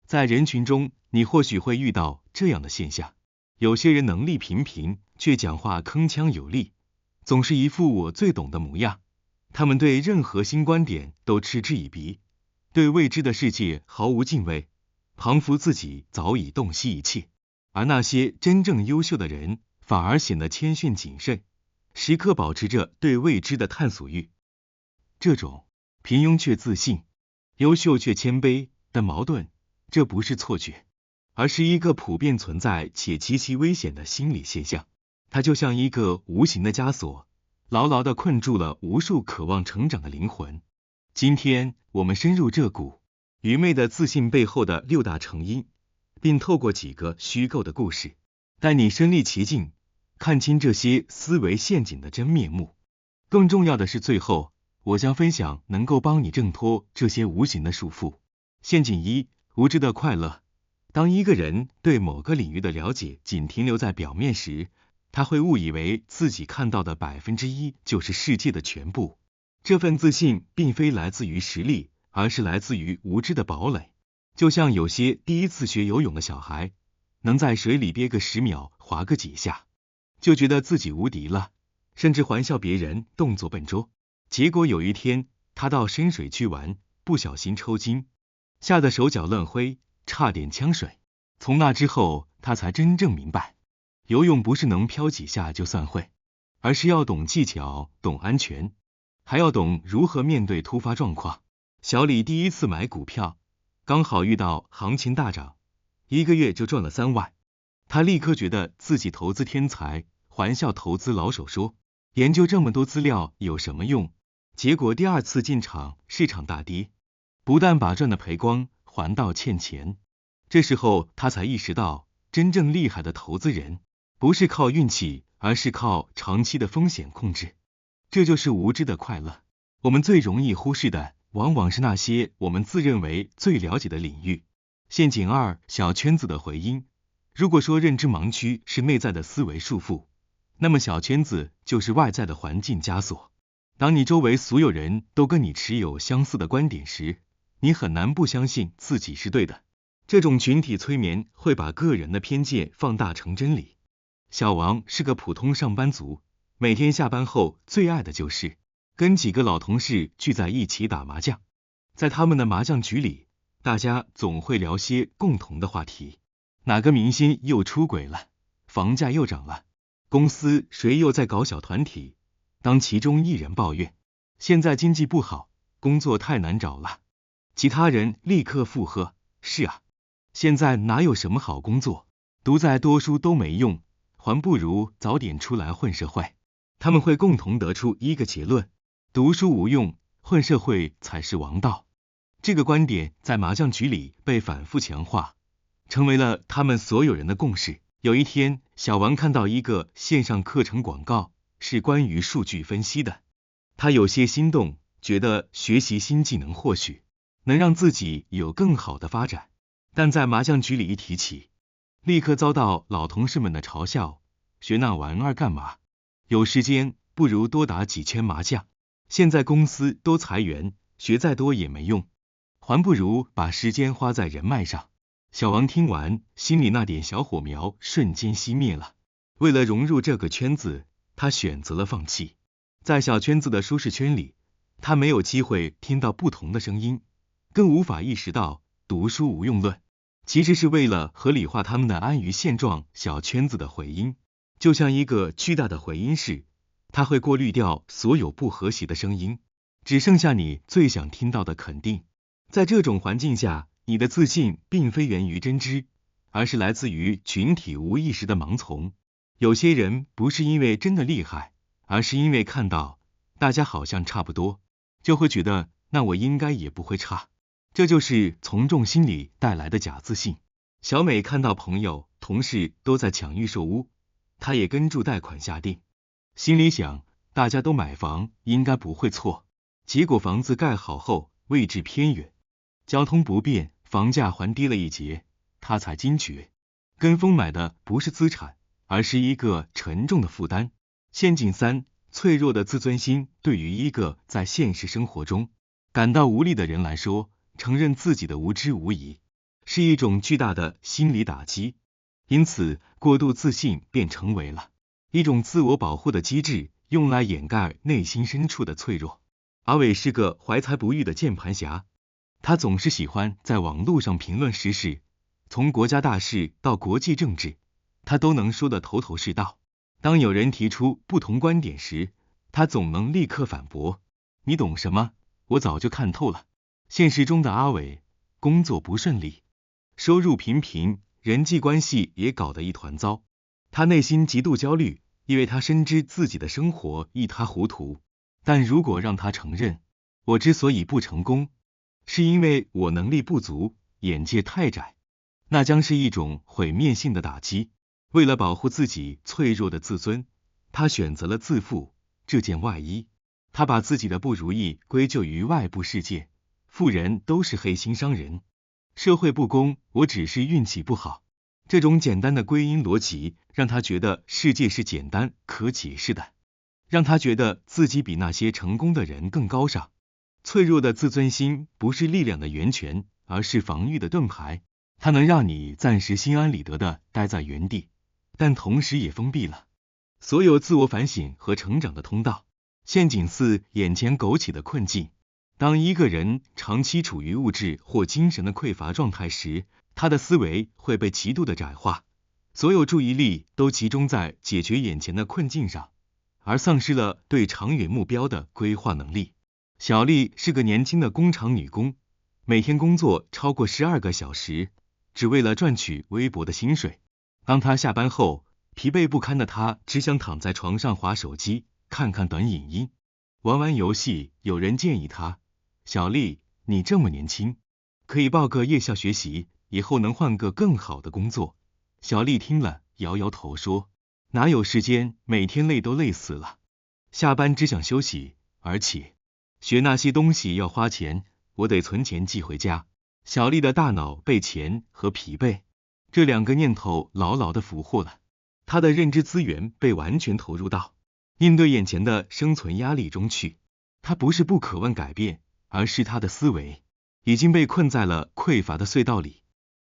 在人群中，你或许会遇到这样的现象：有些人能力平平，却讲话铿锵有力，总是一副我最懂的模样。他们对任何新观点都嗤之以鼻，对未知的世界毫无敬畏，仿佛自己早已洞悉一切。而那些真正优秀的人，反而显得谦逊谨慎，时刻保持着对未知的探索欲。这种平庸却自信，优秀却谦卑的矛盾，这不是错觉，而是一个普遍存在且极其危险的心理现象。它就像一个无形的枷锁，牢牢地困住了无数渴望成长的灵魂。今天我们深入这股愚昧的自信背后的6大成因，并透过几个虚构的故事，带你身历其境，看清这些思维陷阱的真面目。更重要的是，最后我将分享能够帮你挣脱这些无形的束缚。陷阱1：无知的快乐。当一个人对某个领域的了解仅停留在表面时，他会误以为自己看到的1%就是世界的全部。这份自信并非来自于实力，而是来自于无知的堡垒。就像有些第一次学游泳的小孩，能在水里憋个10秒，划个几下，就觉得自己无敌了，甚至还笑别人动作笨拙。结果有一天，他到深水区玩，不小心抽筋，吓得手脚乱挥，差点呛水。从那之后，他才真正明白，游泳不是能漂几下就算会，而是要懂技巧，懂安全，还要懂如何面对突发状况。小李第一次买股票，刚好遇到行情大涨，1个月就赚了3万。他立刻觉得自己投资天才，还笑投资老手说，研究这么多资料有什么用？结果第2次进场，市场大跌，不但把赚的赔光，还倒欠钱。这时候他才意识到，真正厉害的投资人，不是靠运气，而是靠长期的风险控制。这就是无知的快乐。我们最容易忽视的，往往是那些我们自认为最了解的领域。陷阱2：小圈子的回音。如果说认知盲区是内在的思维束缚，那么小圈子就是外在的环境枷锁。当你周围所有人都跟你持有相似的观点时，你很难不相信自己是对的。这种群体催眠会把个人的偏见放大成真理。小王是个普通上班族，每天下班后最爱的就是跟几个老同事聚在一起打麻将。在他们的麻将局里，大家总会聊些共同的话题，哪个明星又出轨了，房价又涨了，公司谁又在搞小团体。当其中一人抱怨现在经济不好，工作太难找了，其他人立刻附和，是啊，现在哪有什么好工作，读再多书都没用，还不如早点出来混社会。他们会共同得出一个结论，读书无用，混社会才是王道。这个观点在麻将局里被反复强化，成为了他们所有人的共识。有一天，小王看到一个线上课程广告，是关于数据分析的。他有些心动，觉得学习新技能或许能让自己有更好的发展。但在麻将局里一提起，立刻遭到老同事们的嘲笑，学那玩意儿干嘛？有时间不如多打几圈麻将。现在公司都裁员，学再多也没用，还不如把时间花在人脉上。小王听完，心里那点小火苗瞬间熄灭了。为了融入这个圈子，他选择了放弃。在小圈子的舒适圈里，他没有机会听到不同的声音，更无法意识到读书无用论其实是为了合理化他们的安于现状。小圈子的回音就像一个巨大的回音室，它会过滤掉所有不和谐的声音，只剩下你最想听到的肯定。在这种环境下，你的自信并非源于真知，而是来自于群体无意识的盲从。有些人不是因为真的厉害，而是因为看到大家好像差不多，就会觉得那我应该也不会差。这就是从众心理带来的假自信。小美看到朋友、同事都在抢预售屋，她也跟住贷款下定，心里想大家都买房，应该不会错。结果房子盖好后，位置偏远，交通不便，房价还低了一截，她才惊觉，跟风买的不是资产，而是一个沉重的负担。陷阱3：脆弱的自尊心。对于一个在现实生活中感到无力的人来说，承认自己的无知无疑是一种巨大的心理打击，因此过度自信便成为了一种自我保护的机制，用来掩盖内心深处的脆弱。阿伟是个怀才不遇的键盘侠，他总是喜欢在网络上评论时事，从国家大事到国际政治，他都能说得头头是道。当有人提出不同观点时，他总能立刻反驳，你懂什么？我早就看透了。现实中的阿伟，工作不顺利，收入平平，人际关系也搞得一团糟。他内心极度焦虑，因为他深知自己的生活一塌糊涂。但如果让他承认，我之所以不成功，是因为我能力不足，眼界太窄，那将是一种毁灭性的打击。为了保护自己脆弱的自尊，他选择了自负这件外衣。他把自己的不如意归咎于外部世界，富人都是黑心商人，社会不公，我只是运气不好。这种简单的归因逻辑让他觉得世界是简单可解释的，让他觉得自己比那些成功的人更高尚。脆弱的自尊心不是力量的源泉，而是防御的盾牌，它能让你暂时心安理得的待在原地，但同时也封闭了所有自我反省和成长的通道。陷阱4：眼前苟且的困境。当一个人长期处于物质或精神的匮乏状态时，他的思维会被极度的窄化，所有注意力都集中在解决眼前的困境上，而丧失了对长远目标的规划能力。小丽是个年轻的工厂女工，每天工作超过12个小时，只为了赚取微薄的薪水。当她下班后，疲惫不堪的她只想躺在床上滑手机，看看短影音，玩玩游戏。有人建议她，小丽，你这么年轻，可以报个夜校学习，以后能换个更好的工作。小丽听了摇摇头说，哪有时间，每天累都累死了，下班只想休息，而且学那些东西要花钱，我得存钱寄回家。小丽的大脑被钱和疲惫这2个念头牢牢的俘获了，她的认知资源被完全投入到应对眼前的生存压力中去。她不是不渴望改变，而是她的思维已经被困在了匮乏的隧道里，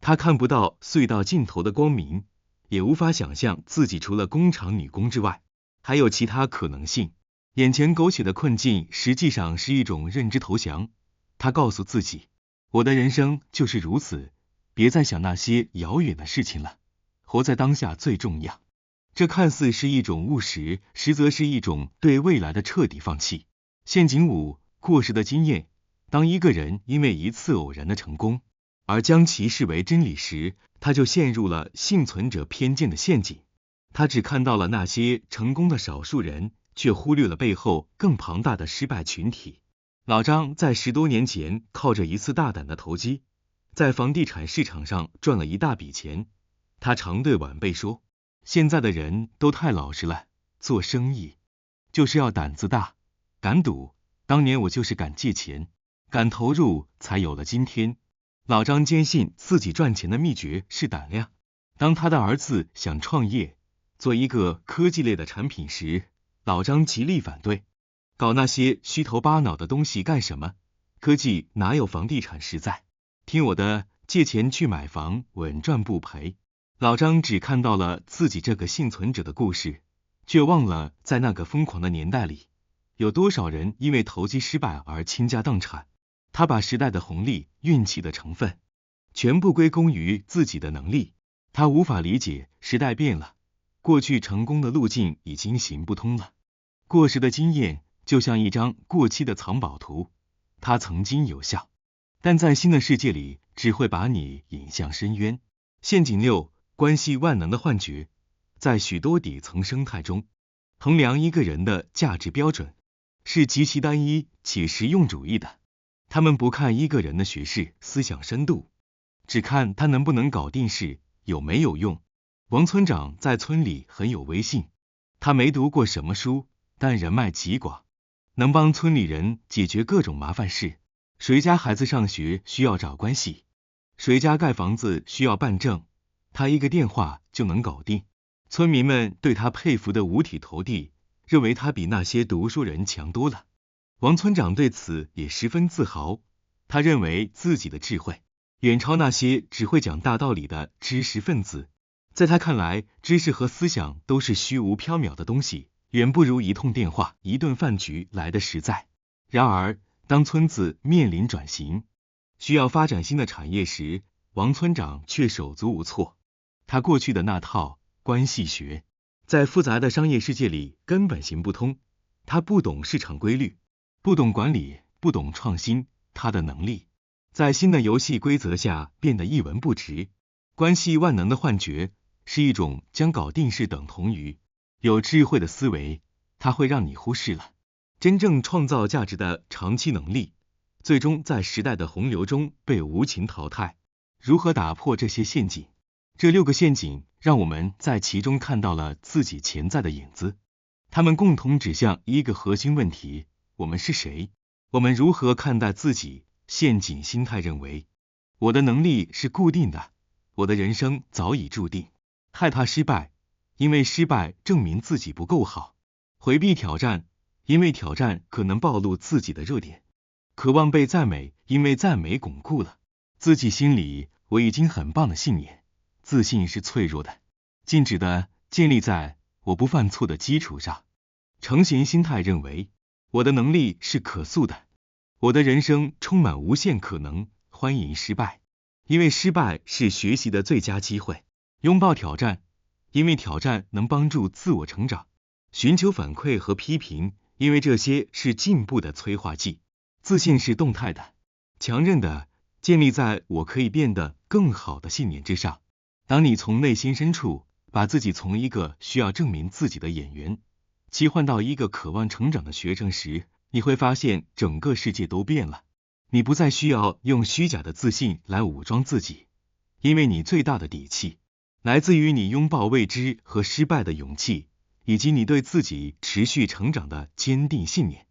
她看不到隧道尽头的光明，也无法想象自己除了工厂女工之外，还有其他可能性。眼前苟且的困境实际上是一种认知投降，他告诉自己，我的人生就是如此，别再想那些遥远的事情了，活在当下最重要。这看似是一种务实，实则是一种对未来的彻底放弃。陷阱5：过时的经验。当一个人因为一次偶然的成功而将其视为真理时，他就陷入了幸存者偏见的陷阱。他只看到了那些成功的少数人，却忽略了背后更庞大的失败群体。老张在10多年前靠着一次大胆的投机，在房地产市场上赚了一大笔钱。他常对晚辈说，现在的人都太老实了，做生意就是要胆子大，敢赌。当年我就是敢借钱，敢投入，才有了今天。老张坚信自己赚钱的秘诀是胆量。当他的儿子想创业，做一个科技类的产品时，老张极力反对，搞那些虚头巴脑的东西干什么？科技哪有房地产实在？听我的，借钱去买房，稳赚不赔。老张只看到了自己这个幸存者的故事，却忘了在那个疯狂的年代里，有多少人因为投机失败而倾家荡产。他把时代的红利、运气的成分全部归功于自己的能力。他无法理解时代变了，过去成功的路径已经行不通了。过时的经验就像一张过期的藏宝图，它曾经有效，但在新的世界里只会把你引向深渊。陷阱6：关系万能的幻觉。在许多底层生态中，衡量一个人的价值标准是极其单一且实用主义的。他们不看一个人的学识、思想深度，只看他能不能搞定事，有没有用。王村长在村里很有威信，他没读过什么书，但人脉极广，能帮村里人解决各种麻烦事。谁家孩子上学需要找关系，谁家盖房子需要办证，他一个电话就能搞定。村民们对他佩服得五体投地，认为他比那些读书人强多了。王村长对此也十分自豪，他认为自己的智慧远超那些只会讲大道理的知识分子。在他看来，知识和思想都是虚无缥缈的东西，远不如一通电话、一顿饭局来得实在。然而，当村子面临转型，需要发展新的产业时，王村长却手足无措。他过去的那套关系学，在复杂的商业世界里根本行不通。他不懂市场规律，不懂管理，不懂创新，他的能力在新的游戏规则下变得一文不值。关系万能的幻觉是一种将搞定式等同于有智慧的思维，它会让你忽视了真正创造价值的长期能力，最终在时代的洪流中被无情淘汰。如何打破这些陷阱？这6个陷阱让我们在其中看到了自己潜在的影子，它们共同指向一个核心问题：我们是谁？我们如何看待自己？陷阱心态认为，我的能力是固定的，我的人生早已注定。害怕失败，因为失败证明自己不够好；回避挑战，因为挑战可能暴露自己的弱点；渴望被赞美，因为赞美巩固了自己心里我已经很棒的信念。自信是脆弱的，静止的，建立在我不犯错的基础上。成型心态认为，我的能力是可塑的，我的人生充满无限可能，欢迎失败，因为失败是学习的最佳机会；拥抱挑战，因为挑战能帮助自我成长；寻求反馈和批评，因为这些是进步的催化剂。自信是动态的，强韧的，建立在我可以变得更好的信念之上。当你从内心深处把自己从一个需要证明自己的演员切换到一个渴望成长的学生时，你会发现整个世界都变了。你不再需要用虚假的自信来武装自己，因为你最大的底气来自于你拥抱未知和失败的勇气，以及你对自己持续成长的坚定信念。